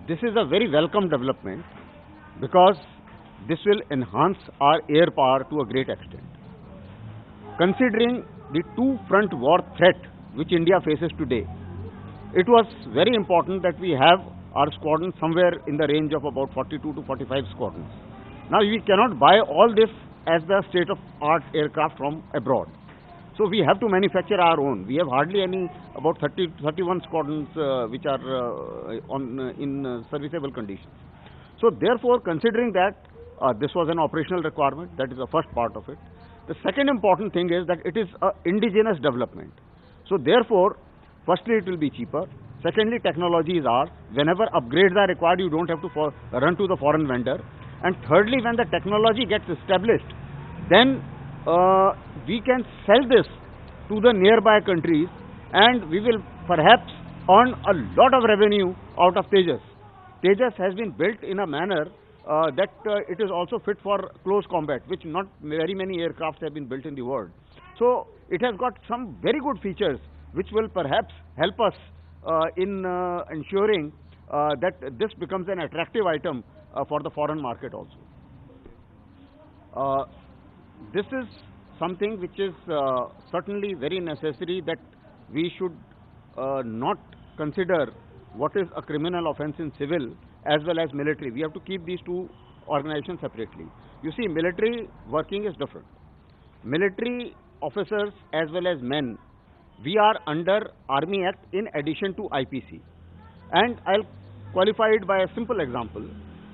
This is a very welcome development because this will enhance our air power to a great extent. Considering the two-front war threat which India faces today, it was very important that we have our squadron somewhere in the range of about 42 to 45 squadrons. Now, we cannot buy all this as the state-of-art aircraft from abroad. So we have to manufacture our own. We have hardly any, about 31 squadrons which are in serviceable conditions. So therefore, considering that this was an operational requirement, that is the first part of it. The second important thing is that it is an indigenous development. So therefore, firstly, it will be cheaper. Secondly, technology is ours. Whenever upgrades are required, you don't have to run to the foreign vendor. And thirdly, when the technology gets established, then we can sell this to the nearby countries, and we will perhaps earn a lot of revenue out of Tejas. Tejas has been built in a manner that it is also fit for close combat, which not very many aircrafts have been built in the world. So it has got some very good features which will perhaps help us in ensuring that this becomes an attractive item for the foreign market also. This is something which is certainly very necessary, that we should not consider what is a criminal offence in civil as well as military. We have to keep these two organizations separately. You see, military working is different. Military officers as well as men, we are under Army Act in addition to IPC. And I'll qualify it by a simple example.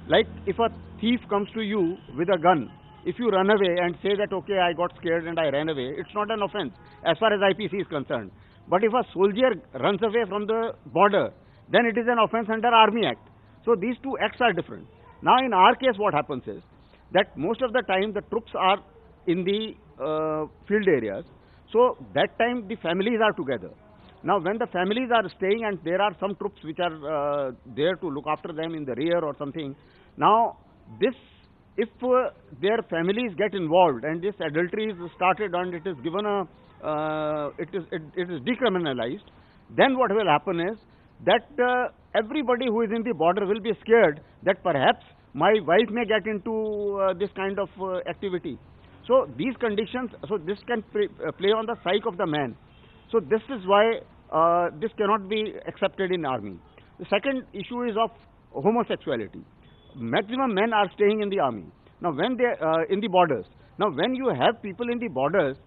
Like if a thief comes to you with a gun, if you run away and say that, okay, I got scared and I ran away, it's not an offense as far as IPC is concerned. But if a soldier runs away from the border, then it is an offense under Army Act. So these two acts are different. Now in our case, what happens is that most of the time the troops are in the field areas. So that time the families are together. Now when the families are staying and there are some troops which are there to look after them in the rear or something, now this, if their families get involved and this adultery is started and it is given it is decriminalized, then what will happen is that everybody who is in the border will be scared that perhaps my wife may get into this kind of activity. So these conditions, so this can play on the psyche of the man. So this is why this cannot be accepted in army. The second issue is of homosexuality. Maximum men are staying in the army. Now when they in the borders. Now when you have people in the borders,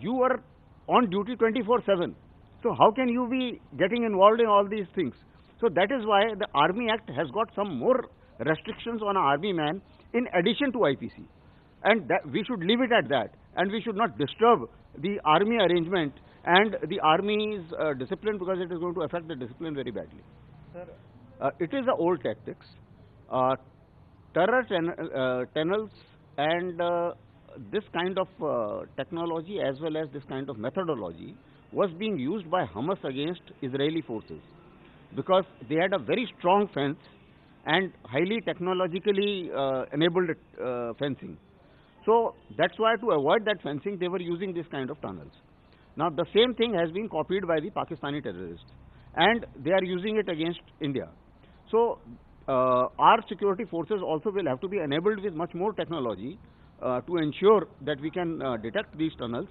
you are on duty 24/7. So how can you be getting involved in all these things? So that is why the Army Act has got some more restrictions on an army man in addition to IPC. And that we should leave it at that. And we should not disturb the army arrangement and the army's discipline, because it is going to affect the discipline very badly. Sir, it is the old tactics. Terror tunnels and this kind of technology as well as this kind of methodology was being used by Hamas against Israeli forces, because they had a very strong fence and highly technologically enabled fencing. So that's why, to avoid that fencing, they were using this kind of tunnels. Now the same thing has been copied by the Pakistani terrorists, and they are using it against India. So our security forces also will have to be enabled with much more technology to ensure that we can detect these tunnels.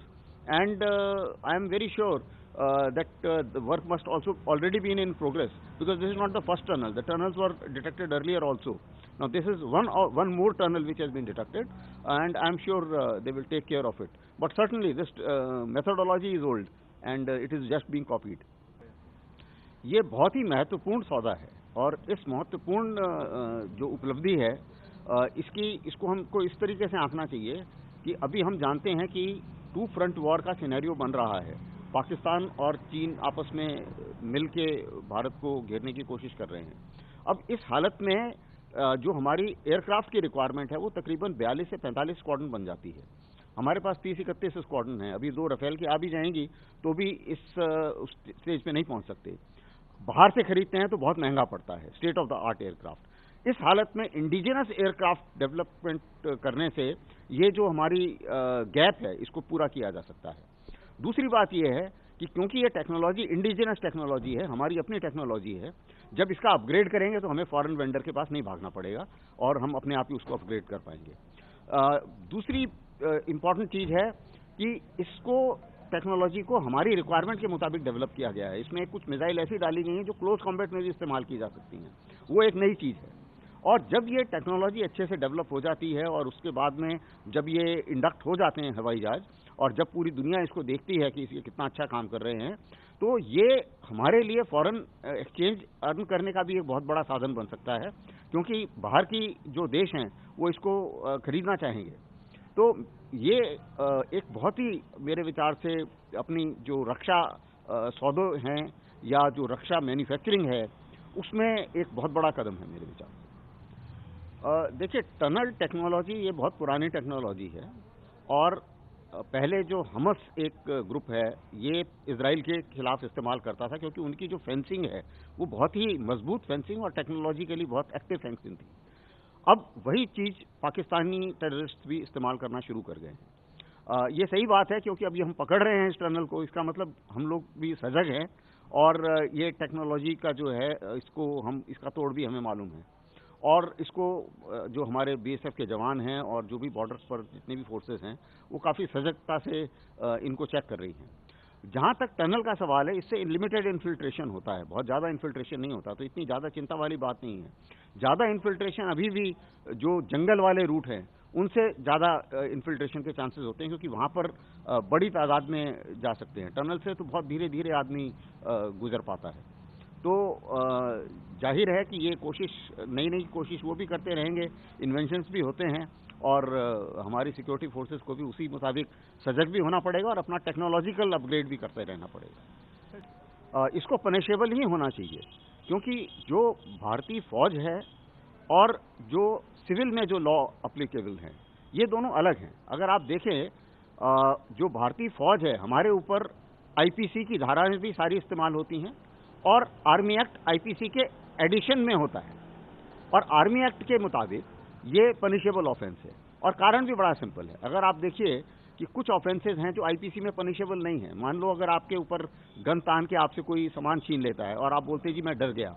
And I am very sure that the work must also already be in progress, because this is not the first tunnel. The tunnels were detected earlier also. Now this is one more tunnel which has been detected, and I am sure they will take care of it. But certainly this methodology is old and it is just being copied. ये बहुत ही महत्वपूर्ण सौदा है, और इस महत्वपूर्ण जो उपलब्धि है इसको हमको इस तरीके से आंकना चाहिए कि अभी हम जानते हैं कि टू फ्रंट वॉर का सिनेरियो बन रहा है। पाकिस्तान और चीन आपस में मिल के भारत को घेरने की कोशिश कर रहे हैं। अब इस हालत में जो हमारी एयरक्राफ्ट की रिक्वायरमेंट है वो तकरीबन 42 से 45 स्क्वाड्रन बन जाती है। हमारे पास 30-31 स्क्वाड्रन है। अभी 2 रफेल की आ भी जाएंगी तो भी इस स्टेज पे नहीं पहुंच सकते। बाहर से खरीदते हैं तो बहुत महंगा पड़ता है, state of the art aircraft. इस हालत में इंडिजिनस एयरक्राफ्ट डेवलपमेंट करने से ये जो हमारी गैप है इसको पूरा किया जा सकता है। दूसरी बात यह है कि क्योंकि ये टेक्नोलॉजी इंडिजिनस टेक्नोलॉजी है, हमारी अपनी टेक्नोलॉजी है, जब इसका अपग्रेड करेंगे तो हमें फॉरेन वेंडर के पास नहीं भागना पड़ेगा और हम अपने आप ही उसको अपग्रेड कर पाएंगे। दूसरी इम्पॉर्टेंट चीज़ है कि इसको टेक्नोलॉजी को हमारी रिक्वायरमेंट के मुताबिक डेवलप किया गया है। इसमें कुछ मिसाइल ऐसी डाली गई हैं जो क्लोज कॉम्बैट में भी इस्तेमाल की जा सकती हैं, वो एक नई चीज़ है। और जब ये टेक्नोलॉजी अच्छे से डेवलप हो जाती है और उसके बाद में जब ये इंडक्ट हो जाते हैं हवाई जहाज, और जब पूरी दुनिया इसको देखती है कि ये कितना अच्छा काम कर रहे हैं, तो ये हमारे लिए फॉरेन एक्सचेंज अर्न करने का भी एक बहुत बड़ा साधन बन सकता है, क्योंकि बाहर की जो देश हैं वो इसको खरीदना चाहेंगे। तो ये एक बहुत ही मेरे विचार से अपनी जो रक्षा सौदे हैं या जो रक्षा मैन्युफैक्चरिंग है उसमें एक बहुत बड़ा कदम है मेरे विचार से। देखिए, टनल टेक्नोलॉजी ये बहुत पुरानी टेक्नोलॉजी है और पहले जो हमस एक ग्रुप है ये इजराइल के खिलाफ इस्तेमाल करता था, क्योंकि उनकी जो फेंसिंग है वो बहुत ही मजबूत फेंसिंग और टेक्नोलॉजिकली बहुत एक्टिव फेंसिंग थी। अब वही चीज़ पाकिस्तानी टेररिस्ट भी इस्तेमाल करना शुरू कर गए हैं। ये सही बात है, क्योंकि अभी हम पकड़ रहे हैं इस टनल को, इसका मतलब हम लोग भी सजग हैं और ये टेक्नोलॉजी का जो है इसका तोड़ भी हमें मालूम है। और इसको जो हमारे बीएसएफ के जवान हैं और जो भी बॉर्डर्स पर जितने भी फोर्सेस हैं वो काफ़ी सजगता से इनको चेक कर रही हैं। जहाँ तक टनल का सवाल है, इससे लिमिटेड इन्फिल्ट्रेशन होता है, बहुत ज़्यादा इन्फिल्ट्रेशन नहीं होता, तो इतनी ज़्यादा चिंता वाली बात नहीं है। ज़्यादा इन्फिल्ट्रेशन अभी भी जो जंगल वाले रूट हैं उनसे ज़्यादा इन्फिल्ट्रेशन के चांसेस होते हैं, क्योंकि वहाँ पर बड़ी तादाद में जा सकते हैं। टनल से तो बहुत धीरे धीरे आदमी गुजर पाता है। तो जाहिर है कि ये कोशिश, नई कोशिश वो भी करते रहेंगे, इन्वेंशंस भी होते हैं और हमारी सिक्योरिटी फोर्सेस को भी उसी मुताबिक सजग भी होना पड़ेगा और अपना टेक्नोलॉजिकल अपग्रेड भी करते रहना पड़ेगा। इसको पनिशेबल ही होना चाहिए, क्योंकि जो भारतीय फौज है और जो सिविल में जो लॉ अप्लीकेबल हैं ये दोनों अलग हैं। अगर आप देखें, जो भारतीय फौज है हमारे ऊपर आईपीसी की धाराएं भी सारी इस्तेमाल होती हैं और आर्मी एक्ट आईपीसी के एडिशन में होता है, और आर्मी एक्ट के मुताबिक ये पनिशेबल ऑफेंस है। और कारण भी बड़ा सिंपल है। अगर आप देखिए कि कुछ ऑफेंसेस हैं जो आईपीसी में पनिशेबल नहीं है। मान लो अगर आपके ऊपर गन तान के आपसे कोई सामान छीन लेता है और आप बोलते हैं जी मैं डर गया,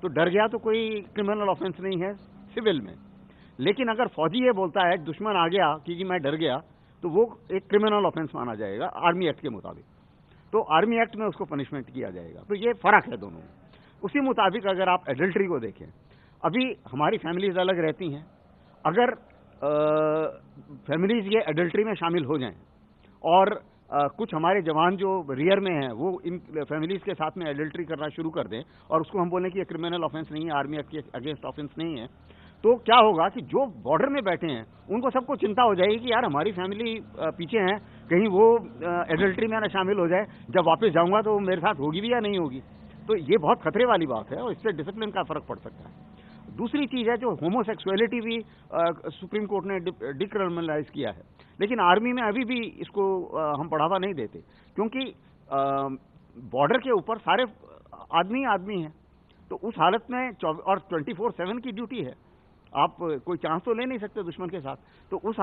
तो डर गया तो कोई क्रिमिनल ऑफेंस नहीं है सिविल में। लेकिन अगर फौजी ये बोलता है दुश्मन आ गया कि जी मैं डर गया, तो वो एक क्रिमिनल ऑफेंस माना जाएगा आर्मी एक्ट के मुताबिक, तो आर्मी एक्ट में उसको पनिशमेंट किया जाएगा। तो ये फर्क है दोनों में। उसी मुताबिक अगर आप एडल्ट्री को देखें, अभी हमारी फैमिलीज अलग रहती हैं, अगर फैमिलीज ये एडल्ट्री में शामिल हो जाएं और कुछ हमारे जवान जो रियर में हैं वो इन फैमिलीज के साथ में एडल्ट्री करना शुरू कर दें और उसको हम बोलें कि ये क्रिमिनल ऑफेंस नहीं है, आर्मी एक्ट के अगेंस्ट ऑफेंस नहीं है, तो क्या होगा कि जो बॉर्डर में बैठे हैं उनको सबको चिंता हो जाएगी कि यार हमारी फैमिली पीछे हैं, कहीं वो एडल्ट्री में ना शामिल हो जाए, जब वापस जाऊंगा तो मेरे साथ होगी भी या नहीं होगी। तो ये बहुत खतरे वाली बात है और इससे डिसिप्लिन का फर्क पड़ सकता है। दूसरी चीज़ है जो होमोसेक्सुअलिटी भी सुप्रीम कोर्ट ने डिक्रिमिनलाइज किया है, लेकिन आर्मी में अभी भी इसको हम बढ़ावा नहीं देते, क्योंकि बॉर्डर के ऊपर सारे आदमी हैं। तो उस हालत में और 24/7 की ड्यूटी है, आप कोई चांस तो ले नहीं सकते दुश्मन के साथ। तो उस